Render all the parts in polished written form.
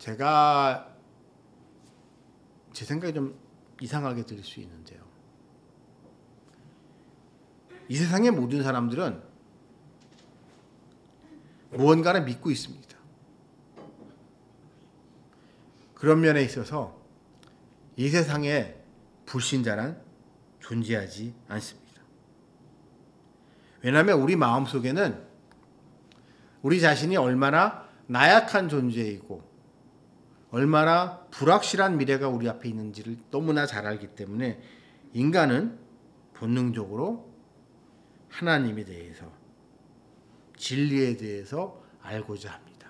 제가 제 생각이 좀 이상하게 들릴 수 있는데요. 이 세상의 모든 사람들은 무언가를 믿고 있습니다. 그런 면에 있어서 이 세상에 불신자란 존재하지 않습니다. 왜냐하면 우리 마음속에는 우리 자신이 얼마나 나약한 존재이고 얼마나 불확실한 미래가 우리 앞에 있는지를 너무나 잘 알기 때문에 인간은 본능적으로 하나님에 대해서, 진리에 대해서 알고자 합니다.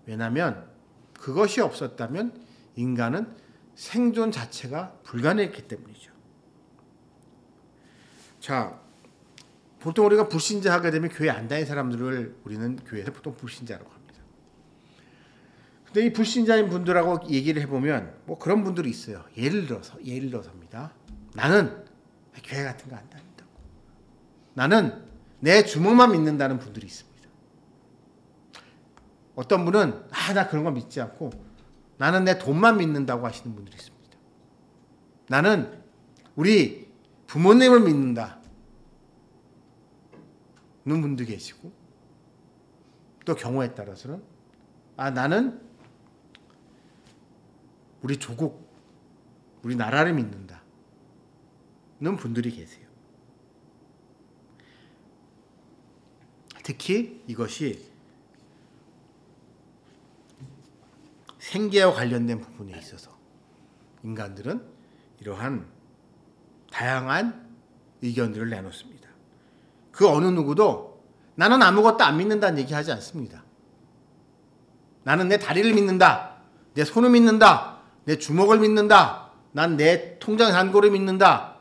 왜냐하면 그것이 없었다면 인간은 생존 자체가 불가능했기 때문이죠. 자, 보통 우리가 불신자 하게 되면 교회 안 다니는 사람들을 우리는 교회에서 보통 불신자라고 합니다. 근데 이 불신자인 분들하고 얘기를 해보면 뭐 그런 분들이 있어요. 예를 들어서입니다. 나는 교회 같은 거 안 다닌다고. 나는 내 주먹만 믿는다는 분들이 있습니다. 어떤 분은 나 그런 거 믿지 않고 나는 내 돈만 믿는다고 하시는 분들이 있습니다. 나는 우리 부모님을 믿는다 는 분도 계시고, 또 경우에 따라서는 나는 우리 조국, 우리 나라를 믿는다 는 분들이 계세요. 특히 이것이 생계와 관련된 부분에 있어서 인간들은 이러한 다양한 의견들을 내놓습니다. 그 어느 누구도 나는 아무것도 안 믿는다는 얘기하지 않습니다. 나는 내 다리를 믿는다, 내 손을 믿는다, 내 주먹을 믿는다, 난 내 통장 잔고를 믿는다,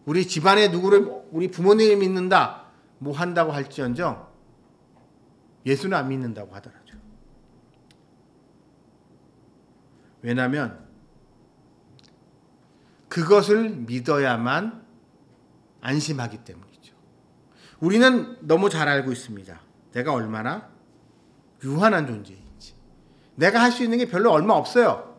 우리 집안의 누구를, 우리 부모님을 믿는다, 뭐 한다고 할지언정 예수는 안 믿는다고 하더라죠. 왜냐하면 그것을 믿어야만 안심하기 때문이죠. 우리는 너무 잘 알고 있습니다. 내가 얼마나 유한한 존재인지. 내가 할 수 있는 게 별로 얼마 없어요.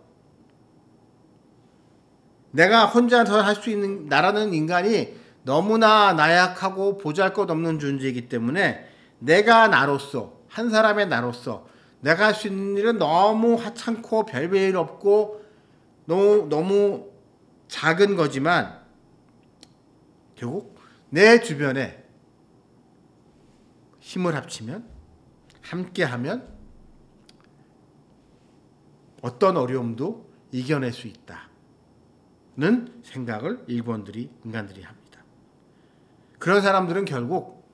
내가 혼자서 할 수 있는, 나라는 인간이 너무나 나약하고 보잘것없는 존재이기 때문에 내가 나로서, 한 사람의 나로서 내가 할 수 있는 일은 너무 하찮고 별별 없고 너무 작은 거지만 결국 내 주변에 힘을 합치면, 함께하면 어떤 어려움도 이겨낼 수 있다는 생각을 인간들이 합니다. 그런 사람들은 결국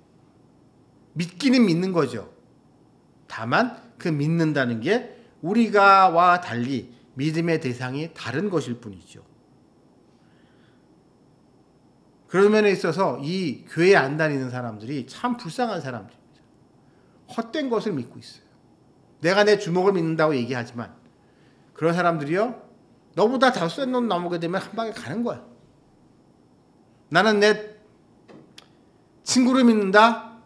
믿기는 믿는 거죠. 다만 그 믿는다는 게 우리가와 달리 믿음의 대상이 다른 것일 뿐이죠. 그런 면에 있어서 이 교회에 안 다니는 사람들이 참 불쌍한 사람들입니다. 헛된 것을 믿고 있어요. 내가 내 주먹을 믿는다고 얘기하지만 그런 사람들이요, 너보다 더 센 놈 나오게 되면 한 방에 가는 거야. 나는 내 친구를 믿는다?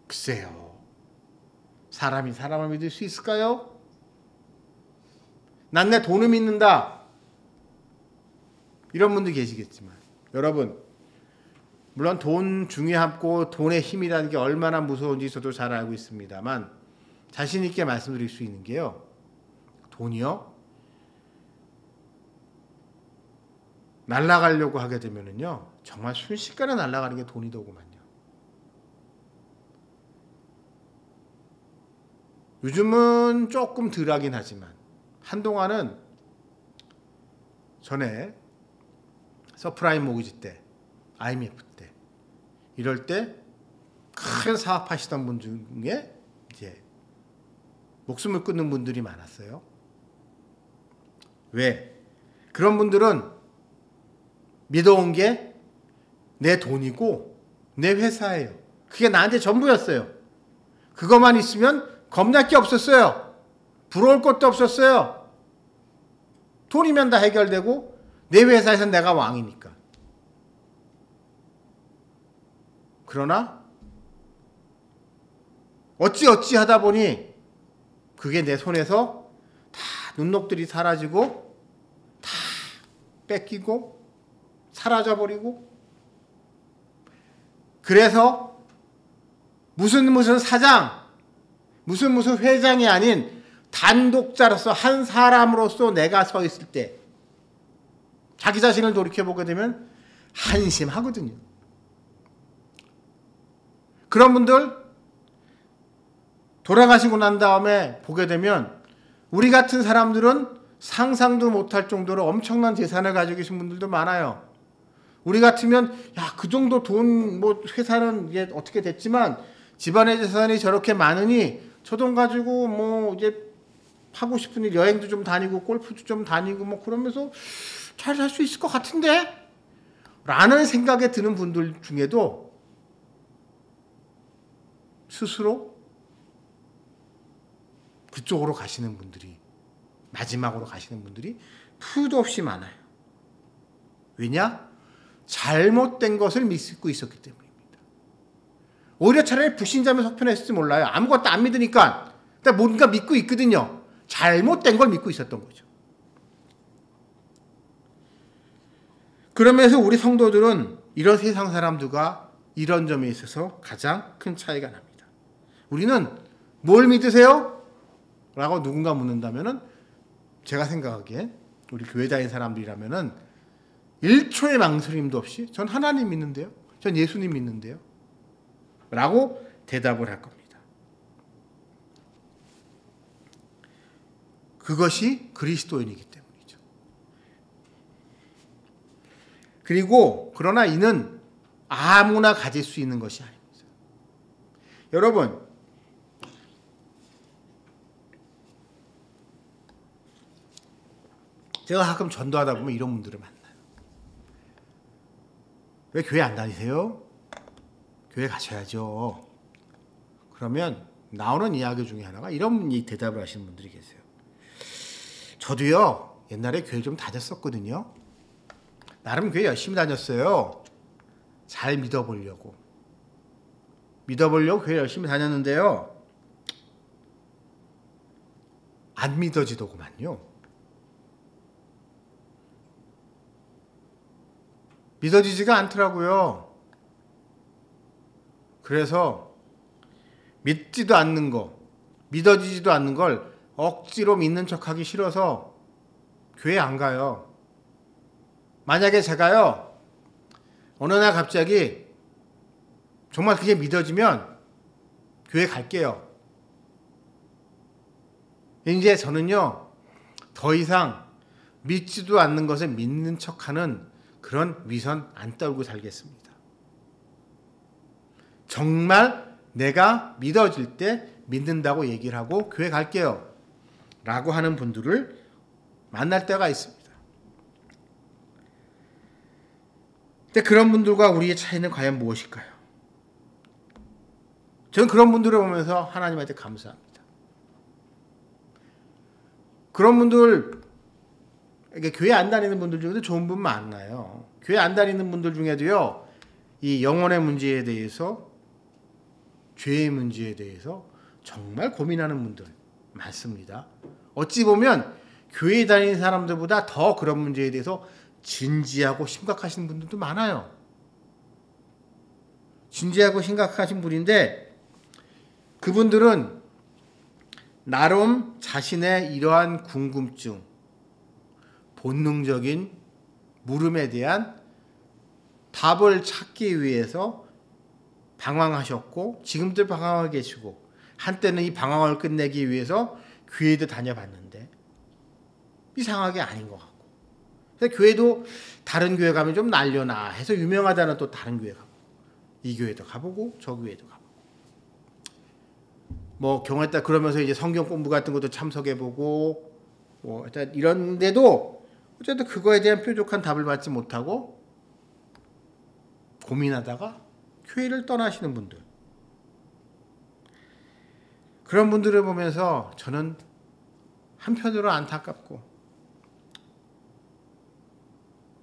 글쎄요. 사람이 사람을 믿을 수 있을까요? 난 내 돈을 믿는다. 이런 분들 계시겠지만 여러분, 물론 돈 중요하고 돈의 힘이라는 게 얼마나 무서운지 저도 잘 알고 있습니다만 자신 있게 말씀드릴 수 있는 게요, 돈이요, 날아가려고 하게 되면은요 정말 순식간에 날아가는 게 돈이더구만요. 요즘은 조금 덜하긴 하지만 한동안은, 전에 서프라임 모기지 때, IMF 때, 이럴 때 큰 사업하시던 분 중에 이제 목숨을 끊는 분들이 많았어요. 왜? 그런 분들은 믿어온 게 내 돈이고 내 회사예요. 그게 나한테 전부였어요. 그것만 있으면 겁날 게 없었어요. 부러울 것도 없었어요. 돈이면 다 해결되고 내 회사에선 내가 왕이니까. 그러나 어찌 하다 보니 그게 내 손에서 다 눈녹들이 사라지고 다 뺏기고 사라져버리고, 그래서 무슨 사장, 무슨 회장이 아닌 단독자로서 한 사람으로서 내가 서 있을 때 자기 자신을 돌이켜보게 되면 한심하거든요. 그런 분들 돌아가시고 난 다음에 보게 되면 우리 같은 사람들은 상상도 못할 정도로 엄청난 재산을 가지고 계신 분들도 많아요. 우리 같으면 야, 그 정도 돈, 뭐 회사는 이게 어떻게 됐지만 집안의 재산이 저렇게 많으니 저 돈 가지고 뭐 이제 하고 싶은 일, 여행도 좀 다니고 골프도 좀 다니고 뭐 그러면서 잘 살 수 있을 것 같은데? 라는 생각에 드는 분들 중에도 스스로 그쪽으로 가시는 분들이, 마지막으로 가시는 분들이 수도 없이 많아요. 왜냐? 잘못된 것을 믿고 있었기 때문입니다. 오히려 차라리 불신자면 속편했을지 몰라요. 아무것도 안 믿으니까 뭔가 믿고 있거든요. 잘못된 걸 믿고 있었던 거죠. 그러면서 우리 성도들은 이런 세상 사람들과 이런 점에 있어서 가장 큰 차이가 납니다. 우리는 뭘 믿으세요? 라고 누군가 묻는다면은 제가 생각하기에 우리 교회 다니는 사람들이라면은 1초의 망설임도 없이 전 하나님 믿는데요. 전 예수님 믿는데요. 라고 대답을 할 겁니다. 그것이 그리스도인이기 때문이죠. 그리고 그러나 이는 아무나 가질 수 있는 것이 아닙니다. 여러분, 제가 가끔 전도하다 보면 이런 분들을 만나요. 왜 교회 안 다니세요? 교회 가셔야죠. 그러면 나오는 이야기 중에 하나가 이런 대답을 하시는 분들이 계세요. 저도요, 옛날에 교회 좀 다녔었거든요. 나름 교회 열심히 다녔어요. 잘 믿어보려고 교회 열심히 다녔는데요. 안 믿어지더구만요. 믿어지지가 않더라고요. 그래서 믿지도 않는 거, 믿어지지도 않는 걸 억지로 믿는 척하기 싫어서 교회 안 가요. 만약에 제가요, 어느 날 갑자기 정말 그게 믿어지면 교회 갈게요. 이제 저는요, 더 이상 믿지도 않는 것에 믿는 척하는 그런 위선 안 떨고 살겠습니다. 정말 내가 믿어질 때 믿는다고 얘기를 하고 교회 갈게요. 라고 하는 분들을 만날 때가 있습니다. 근데 그런 분들과 우리의 차이는 과연 무엇일까요? 저는 그런 분들을 보면서 하나님한테 감사합니다. 그런 분들, 이게 교회 안 다니는 분들 중에도 좋은 분 많아요. 교회 안 다니는 분들 중에도요, 이 영혼의 문제에 대해서, 죄의 문제에 대해서 정말 고민하는 분들 많습니다. 어찌 보면 교회 다니는 사람들보다 더 그런 문제에 대해서 진지하고 심각하신 분들도 많아요. 진지하고 심각하신 분인데 그분들은 나름 자신의 이러한 궁금증, 본능적인 물음에 대한 답을 찾기 위해서 방황하셨고 지금도 방황하고 계시고 한때는 이 방황을 끝내기 위해서 교회도 다녀봤는데 이상하게 아닌 것 같고, 그래서 교회도 다른 교회 가면 좀 날려나 해서 유명하다는 또 다른 교회 가고, 이 교회도 가보고 저 교회도 가보고, 뭐 경우에 따라 그러면서 이제 성경 공부 같은 것도 참석해보고 뭐 이런데도 어쨌든 그거에 대한 뾰족한 답을 받지 못하고 고민하다가 교회를 떠나시는 분들, 그런 분들을 보면서 저는 한편으로 안타깝고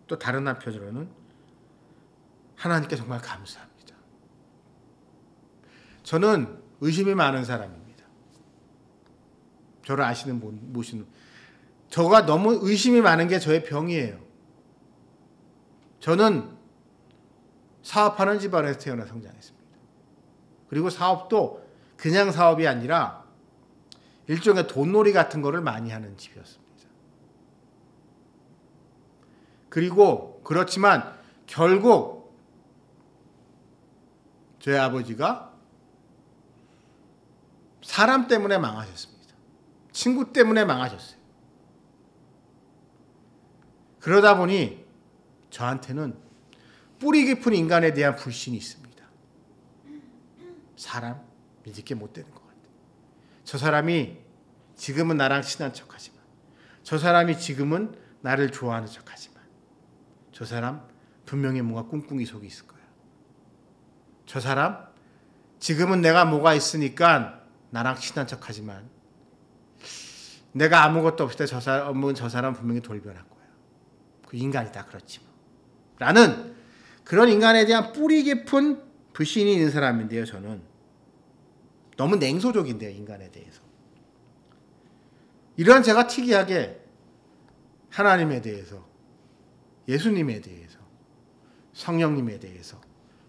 또 다른 한편으로는 하나님께 정말 감사합니다. 저는 의심이 많은 사람입니다. 저를 아시는 모시는 저가 너무 의심이 많은 게 저의 병이에요. 저는 사업하는 집안에서 태어나 성장했습니다. 그리고 사업도 그냥 사업이 아니라 일종의 돈놀이 같은 거를 많이 하는 집이었습니다. 그리고 그렇지만 결국 저희 아버지가 사람 때문에 망하셨습니다. 친구 때문에 망하셨어요. 그러다 보니 저한테는 뿌리 깊은 인간에 대한 불신이 있습니다. 사람 믿을 게 못 되는 것 같아요. 저 사람이 지금은 나랑 친한 척하지만, 저 사람이 지금은 나를 좋아하는 척하지만, 저 사람 분명히 뭔가 꿍꿍이 속이 있을 거야. 저 사람 지금은 내가 뭐가 있으니까 나랑 친한 척하지만, 내가 아무것도 없을 때 저 사람 분명히 돌변할 거야. 그 인간이 다 그렇지 뭐. 라는 그런 인간에 대한 뿌리 깊은 불신이 있는 사람인데요. 저는 너무 냉소적인데요. 인간에 대해서. 이런 제가 특이하게 하나님에 대해서, 예수님에 대해서, 성령님에 대해서,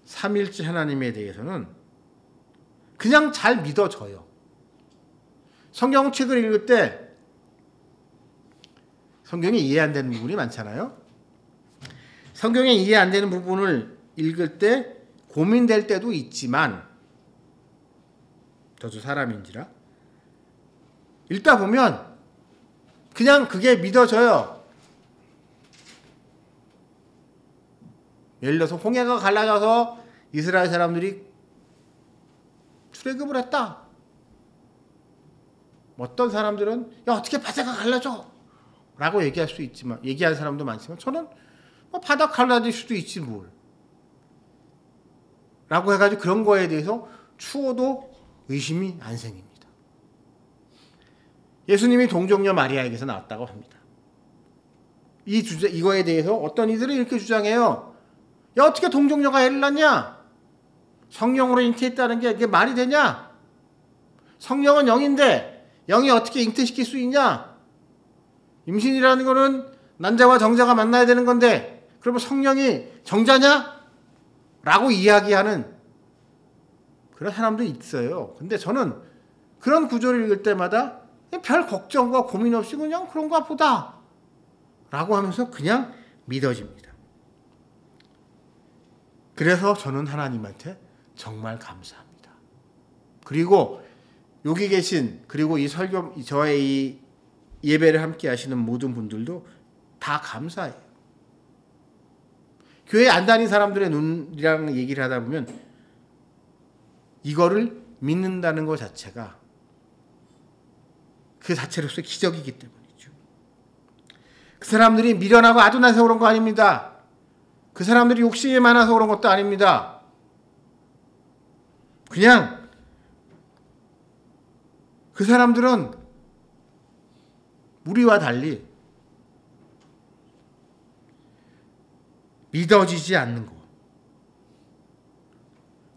삼일째 하나님에 대해서는 그냥 잘 믿어져요. 성경책을 읽을 때 성경이 이해 안 되는 부분이 많잖아요. 성경에 이해 안 되는 부분을 읽을 때 고민될 때도 있지만, 저도 사람인지라 읽다 보면 그냥 그게 믿어져요. 예를 들어서 홍해가 갈라져서 이스라엘 사람들이 출애굽을 했다. 어떤 사람들은 야 어떻게 바다가 갈라져? 라고 얘기할 수 있지만, 얘기하는 사람도 많지만, 저는 바다 갈라질 수도 있지 뭘. 라고 해가지고 그런 거에 대해서 추워도 의심이 안 생깁니다. 예수님이 동정녀 마리아에게서 나왔다고 합니다. 이거에 대해서 어떤 이들은 이렇게 주장해요. 야 어떻게 동정녀가 애를 낳냐? 성령으로 잉태했다는 게 이게 말이 되냐? 성령은 영인데 영이 어떻게 잉태시킬 수 있냐? 임신이라는 거는 난자와 정자가 만나야 되는 건데 그러면 성령이 정자냐? 라고 이야기하는 그런 사람도 있어요. 근데 저는 그런 구조를 읽을 때마다 별 걱정과 고민 없이 그냥 그런가 보다 라고 하면서 그냥 믿어집니다. 그래서 저는 하나님한테 정말 감사합니다. 그리고 여기 계신, 그리고 이 설교, 저의 이 예배를 함께 하시는 모든 분들도 다 감사해요. 교회 안 다닌 사람들의 눈이랑 얘기를 하다 보면 이거를 믿는다는 것 자체가 그 자체로서의 기적이기 때문이죠. 그 사람들이 미련하고 아둔해서 그런 거 아닙니다. 그 사람들이 욕심이 많아서 그런 것도 아닙니다. 그냥 그 사람들은 우리와 달리 믿어지지 않는 것,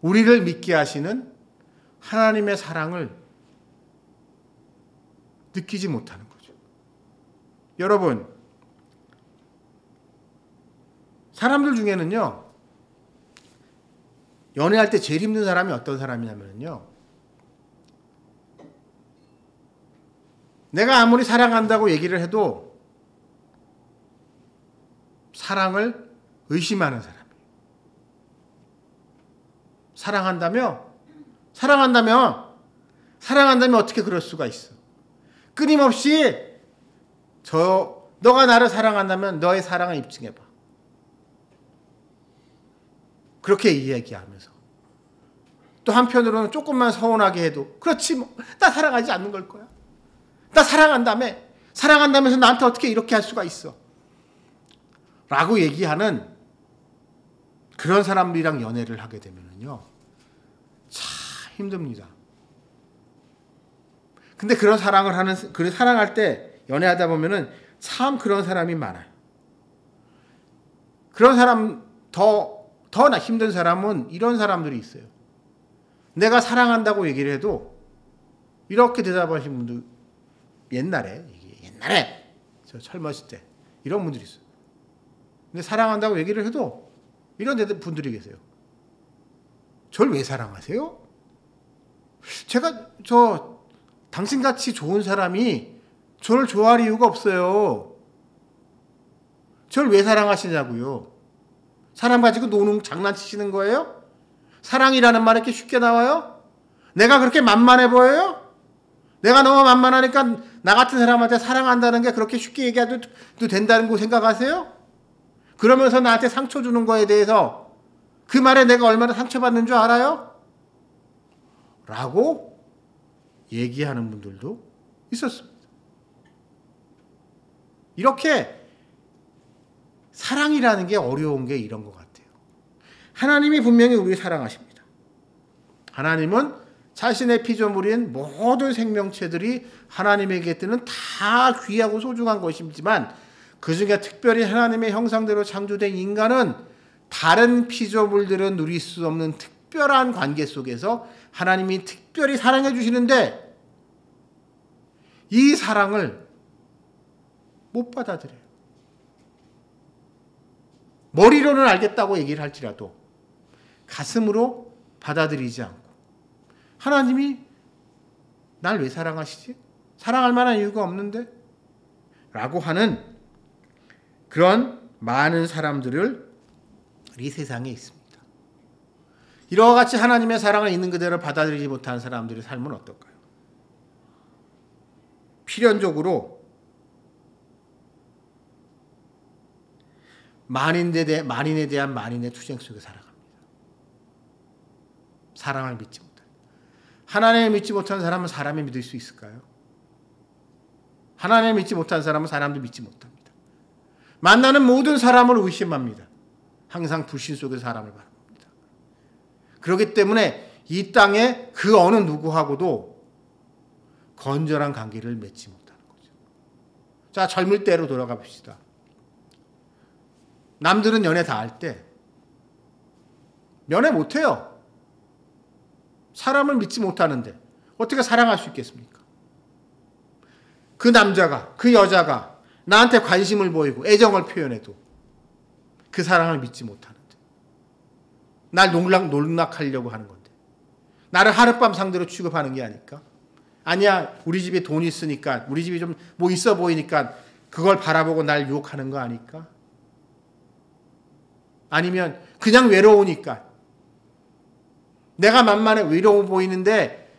우리를 믿게 하시는 하나님의 사랑을 느끼지 못하는 거죠. 여러분, 사람들 중에는요, 연애할 때 제일 힘든 사람이 어떤 사람이냐면요, 내가 아무리 사랑한다고 얘기를 해도 사랑을 의심하는 사람이에요. 사랑한다면 어떻게 그럴 수가 있어? 끊임없이 너가 나를 사랑한다면 너의 사랑을 입증해봐. 그렇게 이야기하면서 또 한편으로는 조금만 서운하게 해도 그렇지 뭐, 나 사랑하지 않는 걸 거야. 나 사랑한다면서 나한테 어떻게 이렇게 할 수가 있어? 라고 얘기하는 그런 사람들이랑 연애를 하게 되면요, 참 힘듭니다. 근데 그런 사랑할 때 연애하다 보면은 참 그런 사람이 많아요. 그런 사람 더 힘든 사람은 이런 사람들이 있어요. 내가 사랑한다고 얘기를 해도 이렇게 대답하시는 분들 옛날에 저 젊었을 때 이런 분들이 있어요. 근데 사랑한다고 얘기를 해도 이런 분들이 계세요. 저를 왜 사랑하세요? 제가 당신같이 좋은 사람이 저를 좋아할 이유가 없어요. 저를 왜 사랑하시냐고요. 사람 가지고 장난치시는 거예요? 사랑이라는 말이 이렇게 쉽게 나와요? 내가 그렇게 만만해 보여요? 내가 너무 만만하니까 나 같은 사람한테 사랑한다는 게 그렇게 쉽게 얘기해도 된다는 거 생각하세요? 그러면서 나한테 상처 주는 거에 대해서 그 말에 내가 얼마나 상처받는 줄 알아요? 라고 얘기하는 분들도 있었습니다. 이렇게 사랑이라는 게 어려운 게 이런 것 같아요. 하나님이 분명히 우리를 사랑하십니다. 하나님은 자신의 피조물인 모든 생명체들이 하나님에게 뜨는 다 귀하고 소중한 것이지만 그 중에 특별히 하나님의 형상대로 창조된 인간은 다른 피조물들은 누릴 수 없는 특별한 관계 속에서 하나님이 특별히 사랑해 주시는데 이 사랑을 못 받아들여요. 머리로는 알겠다고 얘기를 할지라도 가슴으로 받아들이지 않고 하나님이 날 왜 사랑하시지? 사랑할 만한 이유가 없는데? 라고 하는 그런 많은 사람들을 이 세상에 있습니다. 이와 같이 하나님의 사랑을 있는 그대로 받아들이지 못한 사람들의 삶은 어떨까요? 필연적으로 만인에 대한 만인의 투쟁 속에 살아갑니다. 사랑을 믿지 못합니다. 하나님을 믿지 못한 사람은 사람을 믿을 수 있을까요? 하나님을 믿지 못한 사람은 사람도 믿지 못합니다. 만나는 모든 사람을 의심합니다. 항상 불신 속에서 사람을 바라봅니다. 그렇기 때문에 이 땅에 그 어느 누구하고도 건전한 관계를 맺지 못하는 거죠. 자, 젊을 때로 돌아가 봅시다. 남들은 연애 다 할 때 연애 못해요. 사람을 믿지 못하는데 어떻게 사랑할 수 있겠습니까? 그 남자가, 그 여자가 나한테 관심을 보이고 애정을 표현해도 그 사랑을 믿지 못하는데 날 농락하려고 하는 건데 나를 하룻밤 상대로 취급하는 게 아닐까? 아니야, 우리 집에 돈 있으니까, 우리 집이 좀 뭐 있어 보이니까 그걸 바라보고 날 유혹하는 거 아닐까? 아니면 그냥 외로우니까 내가 만만해 외로워 보이는데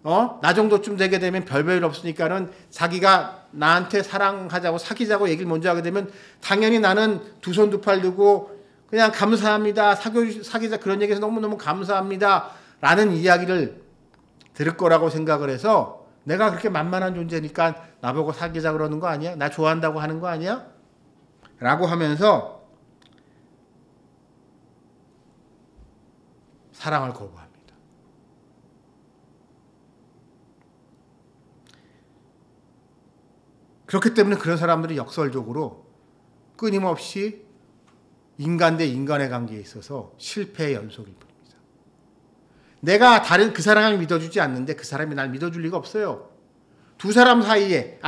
나 정도쯤 되게 되면 별별 없으니까는 자기가 나한테 사랑하자고 사귀자고 얘기를 먼저 하게 되면 당연히 나는 두 손 두 팔 들고 그냥 감사합니다. 사귀자 그런 얘기해서 너무너무 감사합니다. 라는 이야기를 들을 거라고 생각을 해서 내가 그렇게 만만한 존재니까 나보고 사귀자 그러는 거 아니야? 나 좋아한다고 하는 거 아니야? 라고 하면서 사랑을 거부합니다. 그렇기 때문에 그런 사람들이 역설적으로 끊임없이 인간 대 인간의 관계에 있어서 실패의 연속일 뿐입니다. 내가 다른 그 사람을 믿어주지 않는데 그 사람이 날 믿어줄 리가 없어요. 두 사람 사이에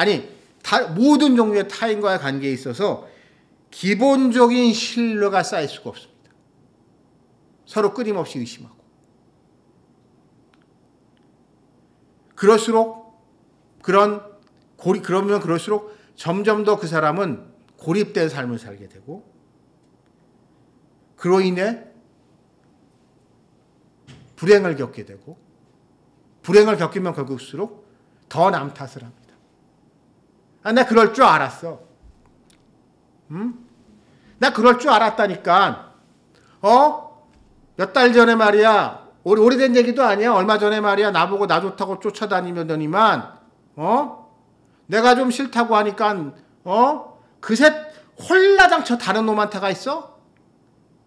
모든 종류의 타인과의 관계에 있어서 기본적인 신뢰가 쌓일 수가 없습니다. 서로 끊임없이 의심하고 그러면 그럴수록 점점 더 그 사람은 고립된 삶을 살게 되고 그로 인해 불행을 겪게 되고 불행을 겪으면 겪을수록 더 남 탓을 합니다. 나 그럴 줄 알았어. 나 그럴 줄 알았다니까. 몇 달 전에 말이야. 오래된 얘기도 아니야. 얼마 전에 말이야. 나보고 나 좋다고 쫓아다니더니만 내가 좀 싫다고 하니까 그새 홀라당쳐 다른 놈한테 가 있어?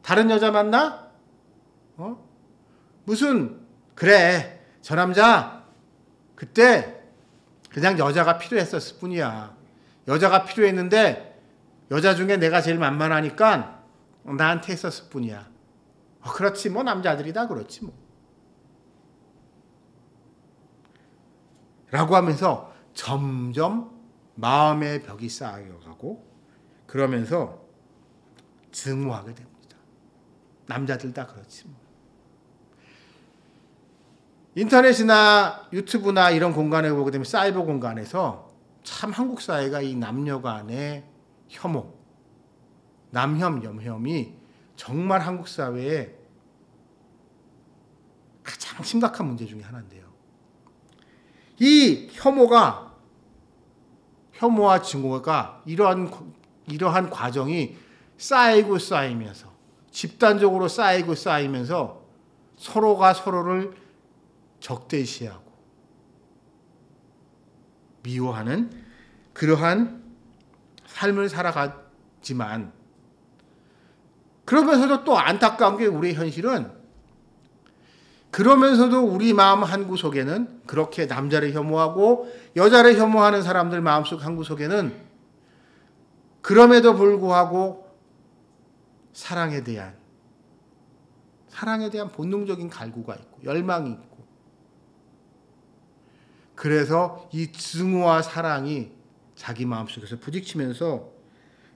다른 여자 만나? 무슨 그래 저 남자 그때 그냥 여자가 필요했었을 뿐이야. 여자가 필요했는데 여자 중에 내가 제일 만만하니까 나한테 했었을 뿐이야. 그렇지 뭐 남자들이 다 그렇지 뭐. 라고 하면서 점점 마음의 벽이 쌓여가고 그러면서 증오하게 됩니다. 남자들 다 그렇지 뭐. 인터넷이나 유튜브나 이런 공간에 보게 되면 사이버 공간에서 참 한국 사회가 이 남녀 간의 혐오, 남혐, 여혐이 정말 한국 사회의 가장 심각한 문제 중에 하나인데요. 이 혐오와 증오가 이러한 과정이 쌓이면서 집단적으로 쌓이면서 서로가 서로를 적대시하고 미워하는 그러한 삶을 살아가지만 그러면서도 또 안타까운 게 우리의 현실은 그러면서도 우리 마음 한구석에는 그렇게 남자를 혐오하고 여자를 혐오하는 사람들 마음속 한구석에는 그럼에도 불구하고 사랑에 대한 본능적인 갈구가 있고 열망이 있고 그래서 이 증오와 사랑이 자기 마음속에서 부딪히면서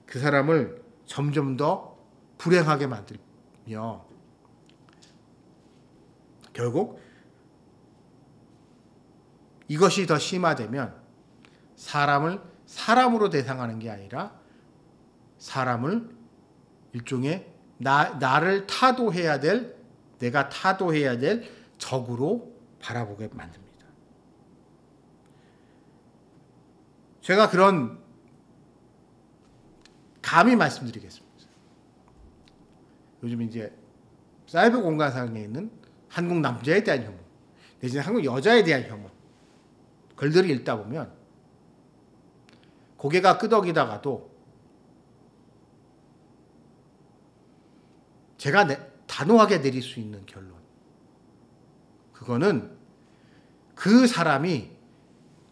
그 사람을 점점 더 불행하게 만들며 결국 이것이 더 심화되면 사람을 사람으로 대상하는 게 아니라 사람을 일종의 나를 타도해야 될 내가 타도해야 될 적으로 바라보게 만듭니다. 제가 그런 감히 말씀드리겠습니다. 요즘 이제 사이버 공간상에 있는 한국 남자에 대한 혐오, 내지는 한국 여자에 대한 혐오, 글들을 읽다 보면 고개가 끄덕이다가도 제가 단호하게 내릴 수 있는 결론, 그거는 그 사람이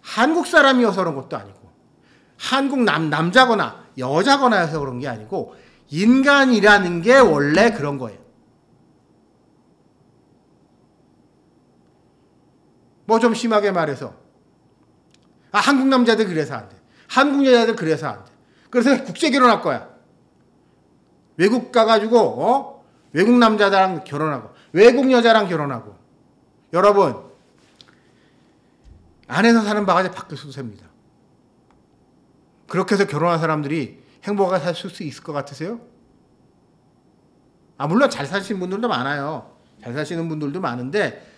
한국 사람이어서 그런 것도 아니고 한국 남자거나 여자거나 해서 그런 게 아니고 인간이라는 게 원래 그런 거예요. 뭐 좀 심하게 말해서 한국 남자들 그래서 안 돼. 한국 여자들 그래서 안 돼. 그래서 국제 결혼할 거야. 외국 가가지고 외국 남자랑 결혼하고 외국 여자랑 결혼하고. 여러분 안에서 사는 바가지 밖에서도 삽니다. 그렇게 해서 결혼한 사람들이 행복하게 살 수 있을 것 같으세요? 물론 잘 사시는 분들도 많아요. 잘 사시는 분들도 많은데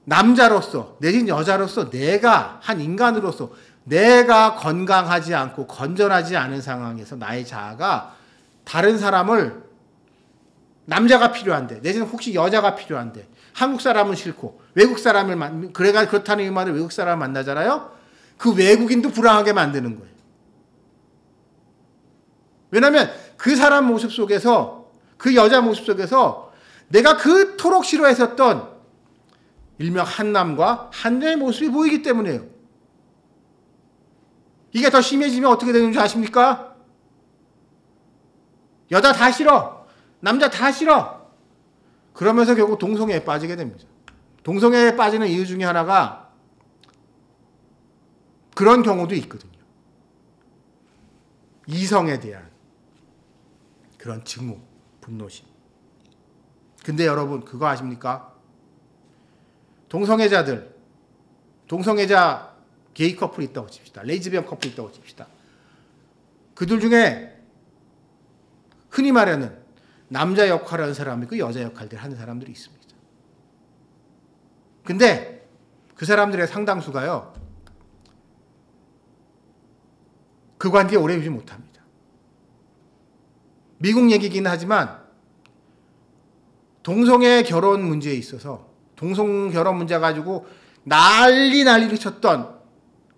남자로서 내지는 여자로서 내가 한 인간으로서 내가 건강하지 않고 건전하지 않은 상황에서 나의 자아가 다른 사람을 남자가 필요한데 내지는 혹시 여자가 필요한데 한국 사람은 싫고 외국 사람을 그렇다는 이유만으로 외국 사람을 만나잖아요. 그 외국인도 불안하게 만드는 거예요. 왜냐하면 그 사람 모습 속에서 그 여자 모습 속에서 내가 그토록 싫어했었던 일명 한남과 한여의 모습이 보이기 때문이에요. 이게 더 심해지면 어떻게 되는 줄 아십니까? 여자 다 싫어. 남자 다 싫어. 그러면서 결국 동성애에 빠지게 됩니다. 동성애에 빠지는 이유 중에 하나가 그런 경우도 있거든요. 이성에 대한 그런 증오, 분노심. 근데 여러분 그거 아십니까? 동성애자 게이 커플이 있다고 칩시다. 레즈비언 커플이 있다고 칩시다. 그들 중에 흔히 말하는 남자 역할을 하는 사람이 있고 여자 역할을 하는 사람들이 있습니다. 근데 그 사람들의 상당수가요. 그 관계에 오래 유지 못합니다. 미국 얘기긴 하지만 동성애 결혼 문제에 있어서 동성 결혼 문제 가지고 난리를 쳤던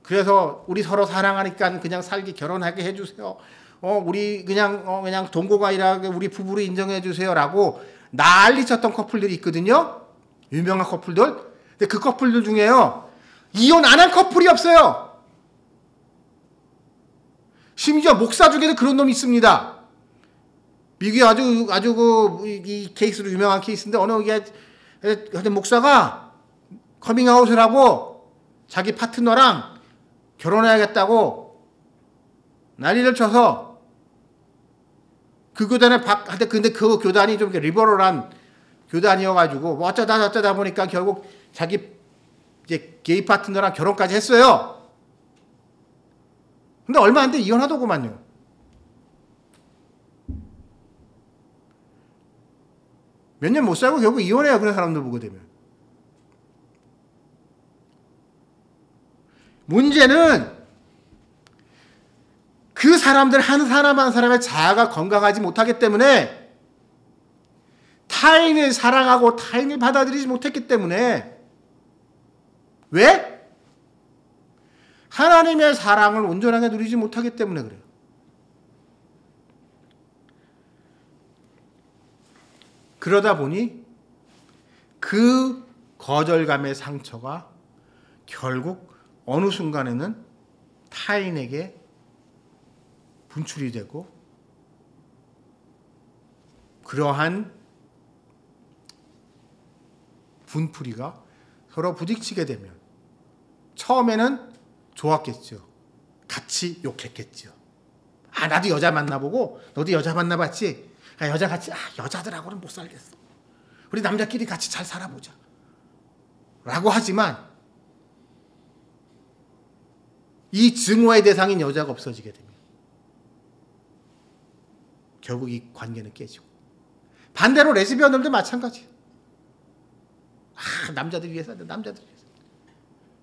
그래서 우리 서로 사랑하니까 그냥 살게 결혼하게 해주세요. 우리 그냥 동거가 아니라 우리 부부로 인정해 주세요라고 난리 쳤던 커플들이 있거든요. 유명한 커플들. 근데 그 커플들 중에요. 이혼 안 한 커플이 없어요. 심지어 목사 중에도 그런 놈이 있습니다. 미국이 아주 이 케이스로 유명한 케이스인데 어느 목사가 커밍아웃을 하고 자기 파트너랑 결혼해야겠다고 난리를 쳐서 그 교단에 근데 그 교단이 좀 리버럴한 교단이어가지고 뭐 어쩌다 보니까 결국 자기 이제 게이 파트너랑 결혼까지 했어요. 근데 얼마 안 돼 이혼하더구만요. 몇 년 못 살고 결국 이혼해요. 그런 사람들 보게 되면. 문제는 그 사람들 한 사람 한 사람의 자아가 건강하지 못하기 때문에 타인을 사랑하고 타인을 받아들이지 못했기 때문에 왜? 하나님의 사랑을 온전하게 누리지 못하기 때문에 그래요. 그러다 보니 그 거절감의 상처가 결국 어느 순간에는 타인에게 분출이 되고 그러한 분풀이가 서로 부딪히게 되면 처음에는 좋았겠죠. 같이 욕했겠죠. 아, 나도 여자 만나보고 너도 여자 만나봤지? 아, 여자 같이 여자들하고는 못 살겠어. 우리 남자끼리 같이 잘 살아보자. 라고 하지만 이 증오의 대상인 여자가 없어지게 되면 결국 이 관계는 깨지고 반대로 레즈비언들도 마찬가지예요. 남자들 위해서 남자들 위해서.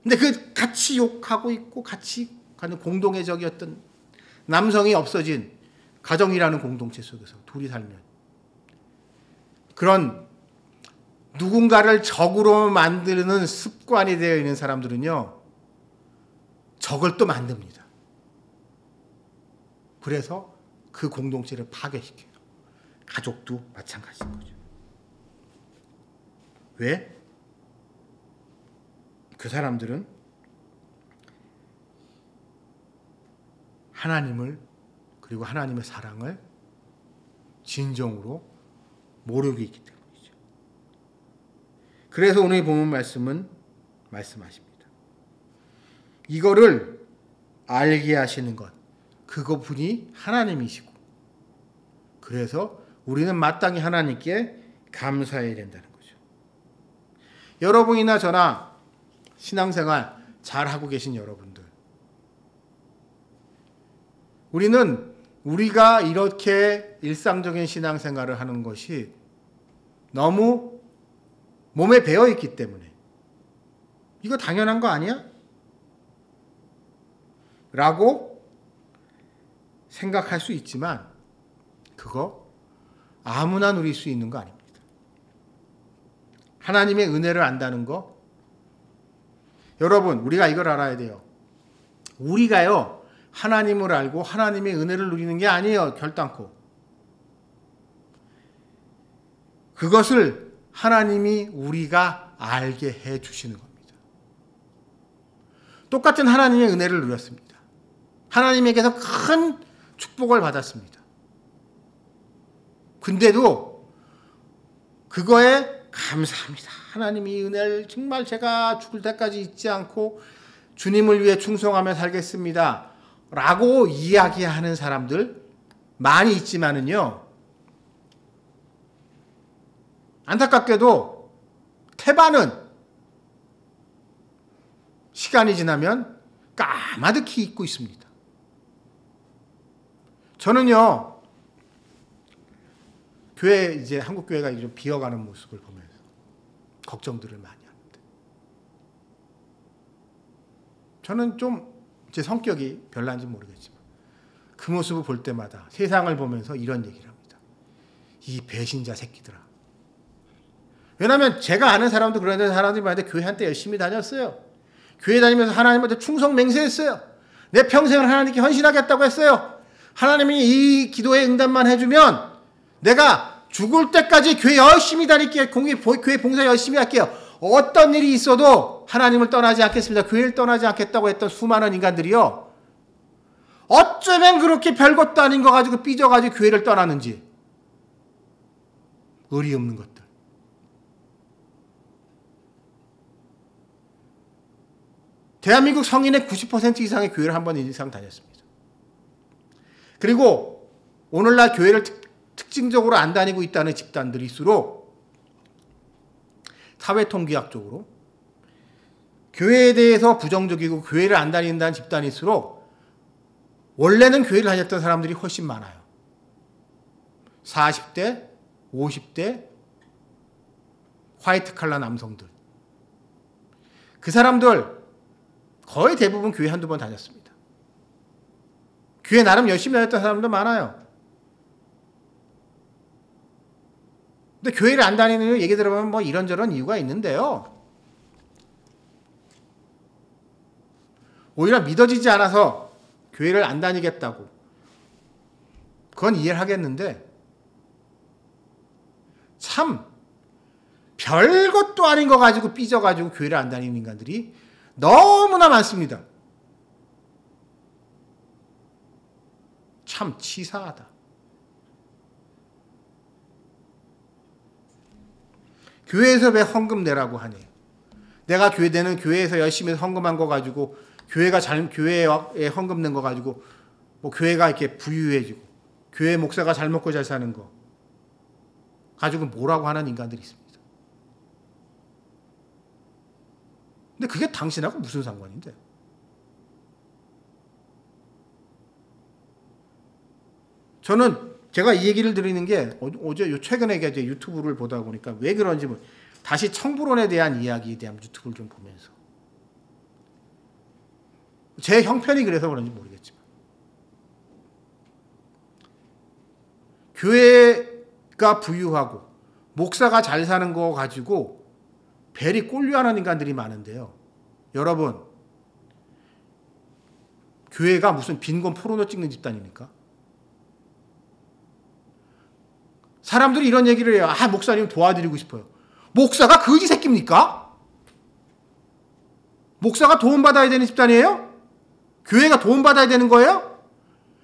근데 그 같이 욕하고 있고 같이 가는 공동의 적이었던 남성이 없어진 가정이라는 공동체 속에서 둘이 살면 그런 누군가를 적으로 만드는 습관이 되어 있는 사람들은요 적을 또 만듭니다. 그래서 그 공동체를 파괴시켜요. 가족도 마찬가지인 거죠. 왜? 그 사람들은 하나님을 그리고 하나님의 사랑을 진정으로 모르고 있기 때문이죠. 그래서 오늘 본문 말씀은 말씀하십니다. 이거를 알게 하시는 것, 그것뿐이 하나님이시고 그래서 우리는 마땅히 하나님께 감사해야 된다는 거죠. 여러분이나 저나 신앙생활 잘하고 계신 여러분들, 우리는 우리가 이렇게 일상적인 신앙생활을 하는 것이 너무 몸에 배어있기 때문에 이거 당연한 거 아니야? 라고 생각할 수 있지만 그거 아무나 누릴 수 있는 거 아닙니다. 하나님의 은혜를 안다는 거, 여러분 우리가 이걸 알아야 돼요. 우리가요 하나님을 알고 하나님의 은혜를 누리는 게 아니에요. 결단코 그것을 하나님이 우리가 알게 해 주시는 겁니다. 똑같은 하나님의 은혜를 누렸습니다. 하나님에게서 큰 축복을 받았습니다. 근데도 그거에 감사합니다. 하나님이 은혜를 정말 제가 죽을 때까지 잊지 않고 주님을 위해 충성하며 살겠습니다. 라고 이야기하는 사람들 많이 있지만은요. 안타깝게도 태반은 시간이 지나면 까마득히 잊고 있습니다. 저는요. 교회 이제 한국 교회가 좀 비어가는 모습을 보면서 걱정들을 많이 합니다. 저는 좀 제 성격이 별난지 모르겠지만 그 모습을 볼 때마다 세상을 보면서 이런 얘기를 합니다. 이 배신자 새끼들아. 왜냐하면 제가 아는 사람도 그런 사람들이 많은데 교회 한때 열심히 다녔어요. 교회 다니면서 하나님한테 충성 맹세했어요. 내 평생을 하나님께 헌신하겠다고 했어요. 하나님이 이 기도에 응답만 해주면 내가 죽을 때까지 교회 열심히 다닐게요. 교회 봉사 열심히 할게요. 어떤 일이 있어도 하나님을 떠나지 않겠습니다. 교회를 떠나지 않겠다고 했던 수많은 인간들이요. 어쩌면 그렇게 별것도 아닌 거 가지고 삐져가지고 교회를 떠나는지. 의리 없는 것들. 대한민국 성인의 90% 이상의 교회를 한 번 이상 다녔습니다. 그리고 오늘날 교회를 특징적으로 안 다니고 있다는 집단들일수록 사회통계학적으로 교회에 대해서 부정적이고 교회를 안 다닌다는 집단일수록 원래는 교회를 다녔던 사람들이 훨씬 많아요. 40대, 50대 화이트 칼라 남성들. 그 사람들 거의 대부분 교회 한두 번 다녔습니다. 교회 나름 열심히 다녔던 사람도 많아요. 근데 교회를 안 다니는 이유 얘기 들어보면 뭐 이런저런 이유가 있는데요. 오히려 믿어지지 않아서 교회를 안 다니겠다고. 그건 이해를 하겠는데 참 별것도 아닌 거 가지고 삐져가지고 교회를 안 다니는 인간들이 너무나 많습니다. 참 치사하다. 교회에서 왜 헌금 내라고 하니? 내가 교회에서 열심히 헌금한 거 가지고 교회에 헌금 낸 거 가지고 뭐 교회가 이렇게 부유해지고 교회 목사가 잘 먹고 잘 사는 거 가지고 뭐라고 하는 인간들이 있습니다. 근데 그게 당신하고 무슨 상관인데? 저는 제가 이 얘기를 드리는 게 최근에 이제 유튜브를 보다 보니까 왜 그런지 다시 청부론에 대한 이야기에 대한 유튜브를 좀 보면서 제 형편이 그래서 그런지 모르겠지만 교회가 부유하고 목사가 잘 사는 거 가지고 벨이 꼴려하는 인간들이 많은데요. 여러분, 교회가 무슨 빈곤 포르노 찍는 집단입니까? 사람들이 이런 얘기를 해요. 목사님 도와드리고 싶어요. 목사가 거지 새끼입니까? 목사가 도움받아야 되는 집단이에요? 교회가 도움받아야 되는 거예요?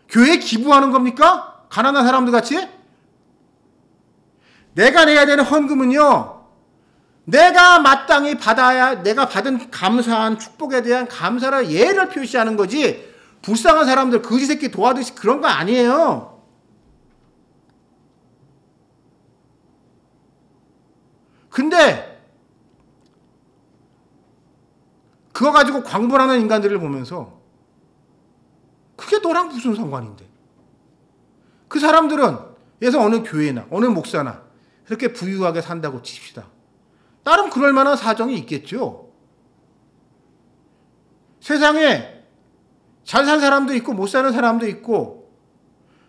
교회에 기부하는 겁니까? 가난한 사람들 같이? 내가 내야 되는 헌금은요, 내가 마땅히 내가 받은 감사한 축복에 대한 감사를 예를 표시하는 거지, 불쌍한 사람들 거지 새끼 도와듯이 그런 거 아니에요. 근데 그거 가지고 광분하는 인간들을 보면서 그게 너랑 무슨 상관인데? 그 사람들은 예서 어느 교회나 어느 목사나 그렇게 부유하게 산다고 칩시다. 나름 그럴 만한 사정이 있겠죠. 세상에 잘 산 사람도 있고 못 사는 사람도 있고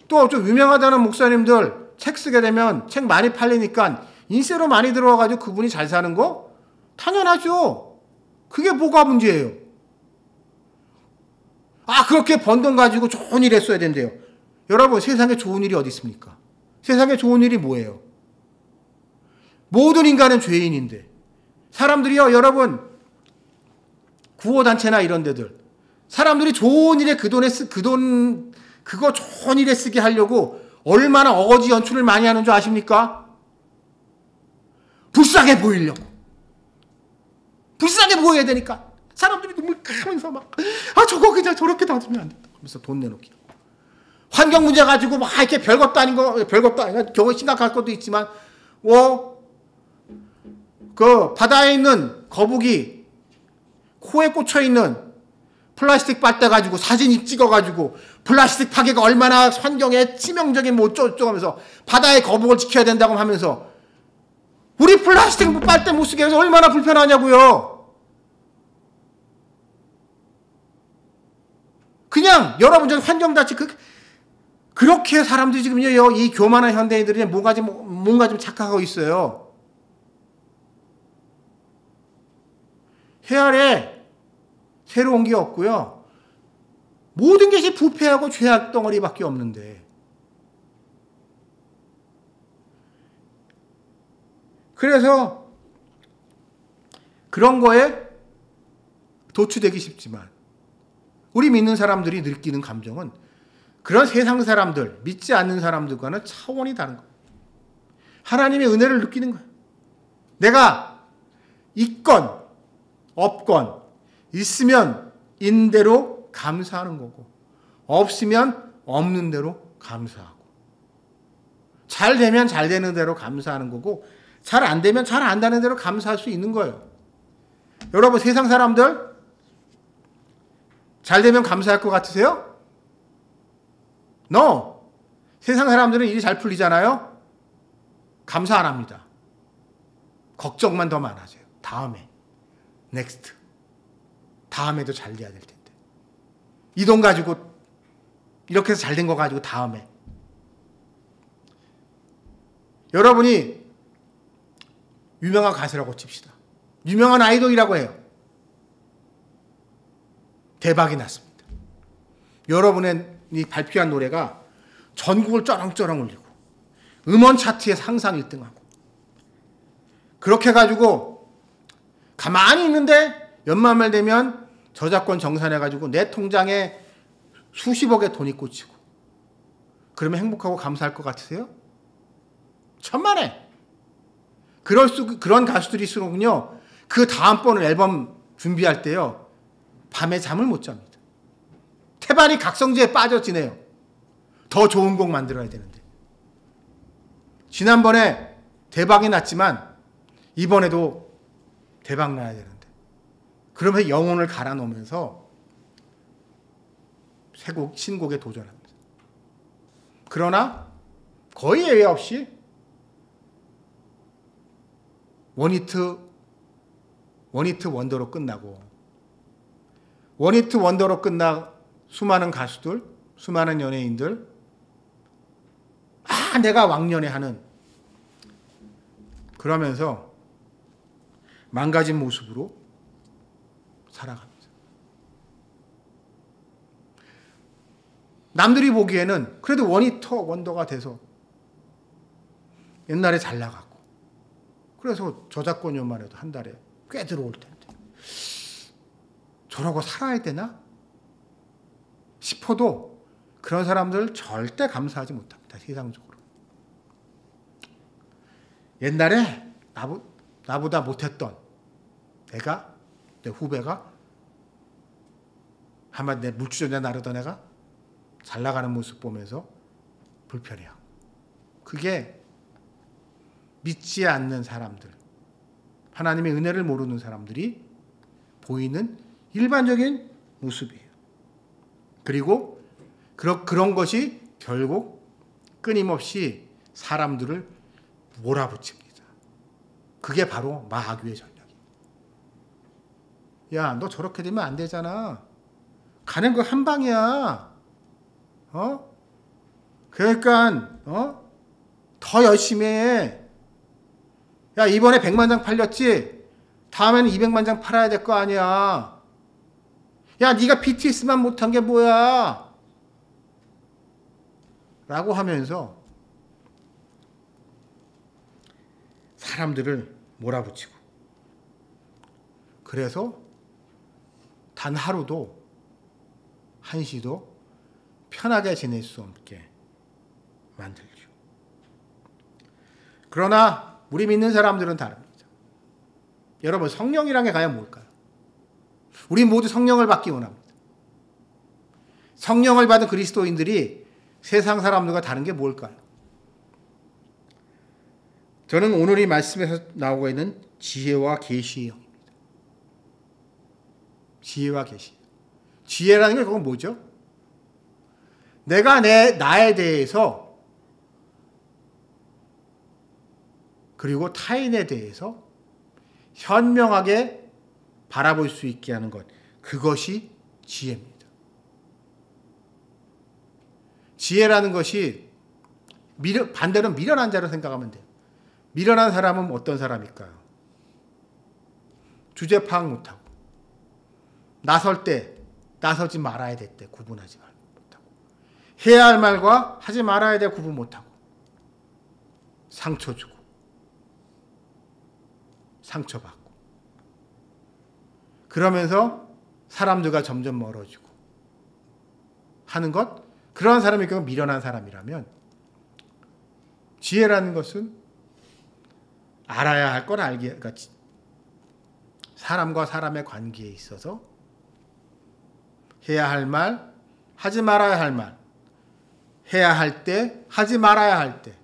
또 좀 유명하다는 목사님들 책 쓰게 되면 책 많이 팔리니까 인세로 많이 들어와가지고 그분이 잘 사는 거? 당연하죠. 그게 뭐가 문제예요? 그렇게 번 돈 가지고 좋은 일 했어야 된대요. 여러분, 세상에 좋은 일이 어디 있습니까? 세상에 좋은 일이 뭐예요? 모든 인간은 죄인인데 사람들이요, 여러분, 구호단체나 이런 데들 사람들이 좋은 일에 그거 좋은 일에 쓰게 하려고 얼마나 어거지 연출을 많이 하는 줄 아십니까? 불쌍해 보이려고. 불쌍해 보여야 되니까 사람들이 눈물 까면서 저거 그냥 저렇게 놔두면 안 된다 하면서 돈 내놓기. 환경 문제 가지고 이렇게 별것도 아니고 경우 심각할 것도 있지만 그 바다에 있는 거북이 코에 꽂혀 있는 플라스틱 빨대 가지고 사진 찍어가지고 플라스틱 파괴가 얼마나 환경에 치명적인 어쩌고 하면서 바다의 거북을 지켜야 된다고 하면서 우리 플라스틱 빨대 못 쓰게 해서 얼마나 불편하냐고요. 그냥 여러분 전 환경 자체 그렇게 사람들이 지금요 이 교만한 현대인들이 뭔가 좀 착각하고 있어요. 해아래 새로운 게 없고요. 모든 것이 부패하고 죄악 덩어리밖에 없는데 그래서 그런 거에 도취되기 쉽지만 우리 믿는 사람들이 느끼는 감정은 그런 세상 사람들, 믿지 않는 사람들과는 차원이 다른 거예요. 하나님의 은혜를 느끼는 거예요. 내가 있건 없건 있으면 있는 대로 감사하는 거고 없으면 없는 대로 감사하고, 잘 되면 잘 되는 대로 감사하는 거고, 잘 안 되면 잘 안 되는 대로 감사할 수 있는 거예요. 여러분, 세상 사람들 잘 되면 감사할 것 같으세요? No. 세상 사람들은 일이 잘 풀리잖아요? 감사 안 합니다. 걱정만 더 많아져요. 다음에. 넥스트. 다음에도 잘 돼야 될 텐데. 이 돈 가지고 이렇게 해서 잘 된 거 가지고 다음에. 여러분이 유명한 가수라고 칩시다. 유명한 아이돌이라고 해요. 대박이 났습니다. 여러분의 이 발표한 노래가 전국을 쩌렁쩌렁 울리고 음원 차트에서 항상 1등하고, 그렇게 해가지고 가만히 있는데 연말말 되면 저작권 정산해가지고 내 통장에 수십억의 돈이 꽂히고, 그러면 행복하고 감사할 것 같으세요? 천만에. 그런 가수들이 있으면요, 그 다음번 앨범 준비할 때요, 밤에 잠을 못 잡니다. 태반이 각성제에 빠져 지내요. 더 좋은 곡 만들어야 되는데. 지난번에 대박이 났지만 이번에도 대박 나야 되는데, 그러면서 영혼을 갈아 놓으면서 신곡에 도전합니다. 그러나 거의 예외 없이 원히트 원더로 끝나고, 원히트 원더로 끝나 수많은 가수들, 수많은 연예인들, 내가 왕년에 하는, 그러면서 망가진 모습으로 살아갑니다. 남들이 보기에는 그래도 원히트 원더가 돼서 옛날에 잘 나갔고, 그래서 저작권료만 해도 한 달에 꽤 들어올 텐데 저러고 살아야 되나 싶어도 그런 사람들 절대 감사하지 못합니다. 세상적으로. 옛날에 나보다 못했던 내 후배가, 한마디 내 물주전자 나르던 애가 잘 나가는 모습 보면서 불편해하고, 그게 믿지 않는 사람들, 하나님의 은혜를 모르는 사람들이 보이는 일반적인 모습이에요. 그리고 그런 것이 결국 끊임없이 사람들을 몰아붙입니다. 그게 바로 마귀의 전략이에요. 야, 너 저렇게 되면 안 되잖아. 가는 거 한 방이야. 그러니까 더 열심히 해. 야, 이번에 100만 장 팔렸지? 다음에는 200만 장 팔아야 될 거 아니야. 야, 네가 BTS만 못한 게 뭐야? 라고 하면서 사람들을 몰아붙이고, 그래서 단 하루도, 한시도 편하게 지낼 수 없게 만들죠. 그러나 우리 믿는 사람들은 다릅니다. 여러분, 성령이란 게 과연 뭘까요? 우리 모두 성령을 받기 원합니다. 성령을 받은 그리스도인들이 세상 사람들과 다른 게 뭘까요? 저는 오늘 이 말씀에서 나오고 있는 지혜와 계시의 영입니다. 지혜와 계시. 지혜라는 게 그건 뭐죠? 내가 나에 대해서, 그리고 타인에 대해서 현명하게 바라볼 수 있게 하는 것, 그것이 지혜입니다. 지혜라는 것이 반대로 미련한 자로 생각하면 돼요. 미련한 사람은 어떤 사람일까요? 주제 파악 못하고, 나설 때 나서지 말아야 될 때 구분하지 못하고, 해야 할 말과 하지 말아야 될 구분 못하고, 상처 주고 상처받고, 그러면서 사람들과 점점 멀어지고 하는 것, 그런 사람이 경우 미련한 사람이라면, 지혜라는 것은 알아야 할 걸 알게, 그러니까 사람과 사람의 관계에 있어서 해야 할 말, 하지 말아야 할 말, 해야 할 때, 하지 말아야 할 때,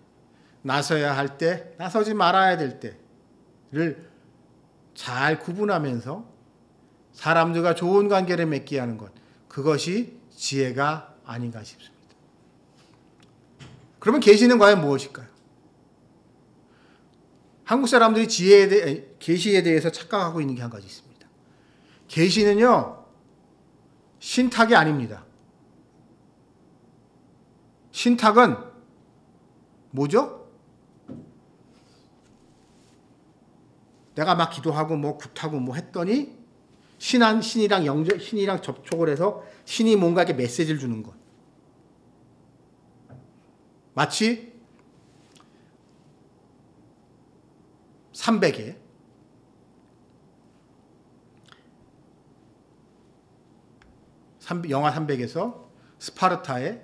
나서야 할 때, 나서지 말아야 될 때를 잘 구분하면서 사람들과 좋은 관계를 맺게 하는 것, 그것이 지혜가 아닌가 싶습니다. 그러면 계시는 과연 무엇일까요? 한국 사람들이 계시에 대해서 착각하고 있는 게 한 가지 있습니다. 계시는요, 신탁이 아닙니다. 신탁은 뭐죠? 내가 막 기도하고 뭐 굿하고 뭐 했더니 신이랑 접촉을 해서 신이 뭔가 이렇게 메시지를 주는 것. 마치 300에 영화 300에서 스파르타의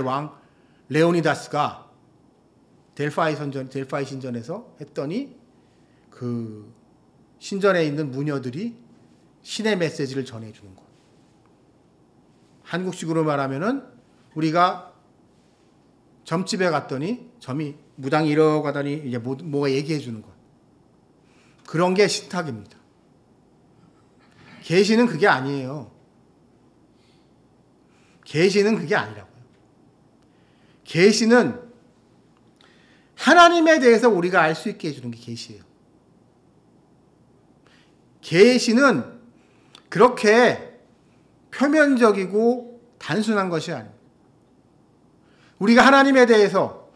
왕 레오니다스가 델파이 신전에서 했더니 그 신전에 있는 무녀들이 신의 메시지를 전해주는 것. 한국식으로 말하면은 우리가 점집에 갔더니 점이 무당이 이러가더니 이제 뭐가 얘기해 주는 것. 그런 게 신탁입니다. 계시는 그게 아니에요. 계시는 그게 아니라고요. 계시는 하나님에 대해서 우리가 알 수 있게 해주는 게 계시예요. 계시는 그렇게 표면적이고 단순한 것이 아닙니다. 우리가 하나님에 대해서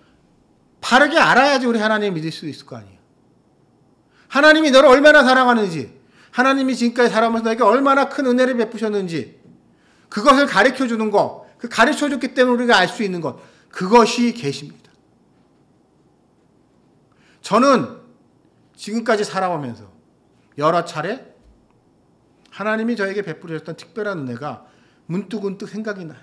바르게 알아야지 우리 하나님을 믿을 수 있을 거 아니에요. 하나님이 너를 얼마나 사랑하는지, 하나님이 지금까지 살아오면서 너에게 얼마나 큰 은혜를 베푸셨는지, 그것을 가르쳐 주는 것, 그 가르쳐 줬기 때문에 우리가 알 수 있는 것, 그것이 계시입니다. 저는 지금까지 살아오면서 여러 차례 하나님이 저에게 베풀으셨던 특별한 은혜가 문득문득 생각이 나요.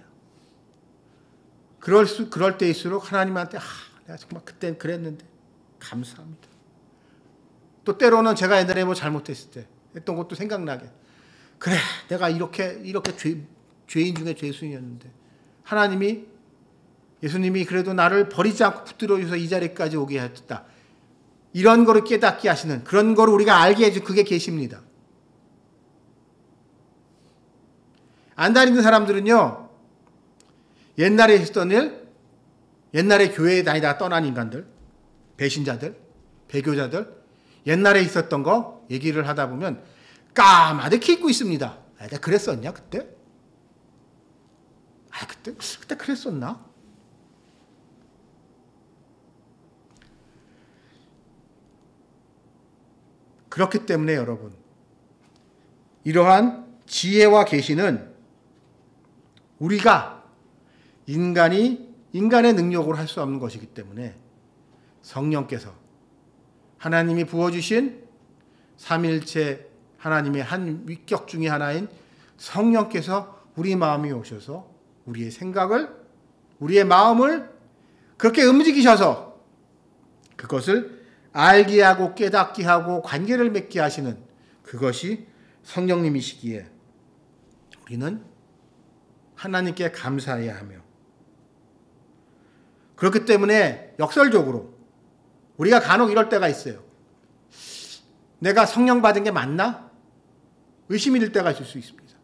그럴 때일수록 하나님한테 내가 정말 그땐 그랬는데 감사합니다. 또 때로는 제가 옛날에 뭐 잘못했을 때 했던 것도 생각나게, 그래 내가 이렇게 죄인 중에 죄수인이었는데 하나님이, 예수님이 그래도 나를 버리지 않고 붙들어 주셔서 이 자리까지 오게 하셨다. 이런 거를 깨닫게 하시는, 그런 거를 우리가 알게 해준, 그게 계십니다. 안 다니는 사람들은요, 옛날에 있었던 일, 옛날에 교회에 다니다가 떠난 인간들, 배신자들, 배교자들, 옛날에 있었던 거 얘기를 하다 보면 까마득히 잊고 있습니다. 내가 그랬었냐 그때? 그때 그랬었나? 그렇기 때문에 여러분, 이러한 지혜와 계시는 우리가 인간의 능력으로 할 수 없는 것이기 때문에 성령께서, 하나님이 부어주신 삼위일체 하나님의 한 위격 중에 하나인 성령께서 우리 마음에 오셔서 우리의 생각을, 우리의 마음을 그렇게 움직이셔서 그것을 알게 하고 깨닫게 하고 관계를 맺게 하시는, 그것이 성령님이시기에 우리는 하나님께 감사해야 하며, 그렇기 때문에 역설적으로 우리가 간혹 이럴 때가 있어요. 내가 성령 받은 게 맞나? 의심이 들 때가 있을 수 있습니다.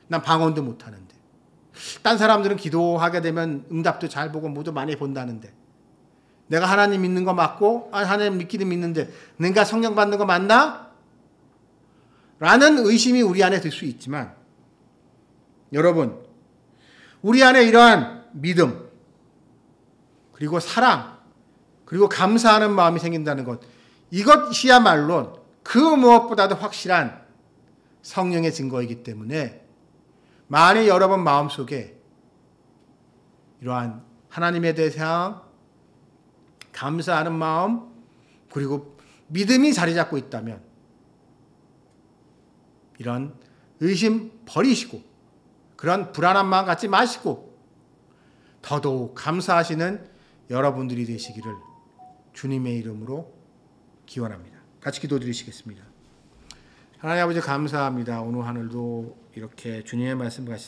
난 방언도 못하는데, 딴 사람들은 기도하게 되면 응답도 잘 보고 모두 많이 본다는데, 내가 하나님 믿는 거 맞고 하나님 믿기는 믿는데 내가 성령 받는 거 맞나? 라는 의심이 우리 안에 들 수 있지만, 여러분, 우리 안에 이러한 믿음, 그리고 사랑, 그리고 감사하는 마음이 생긴다는 것, 이것이야말로 그 무엇보다도 확실한 성령의 증거이기 때문에, 만일 여러분 마음속에 이러한 하나님에 대해서 감사하는 마음, 그리고 믿음이 자리 잡고 있다면 이런 의심 버리시고 그런 불안한 마음 갖지 마시고 더더욱 감사하시는 여러분들이 되시기를 주님의 이름으로 기원합니다. 같이 기도드리시겠습니다. 하나님 아버지 감사합니다. 오늘 하늘도 이렇게 주님의 말씀 같이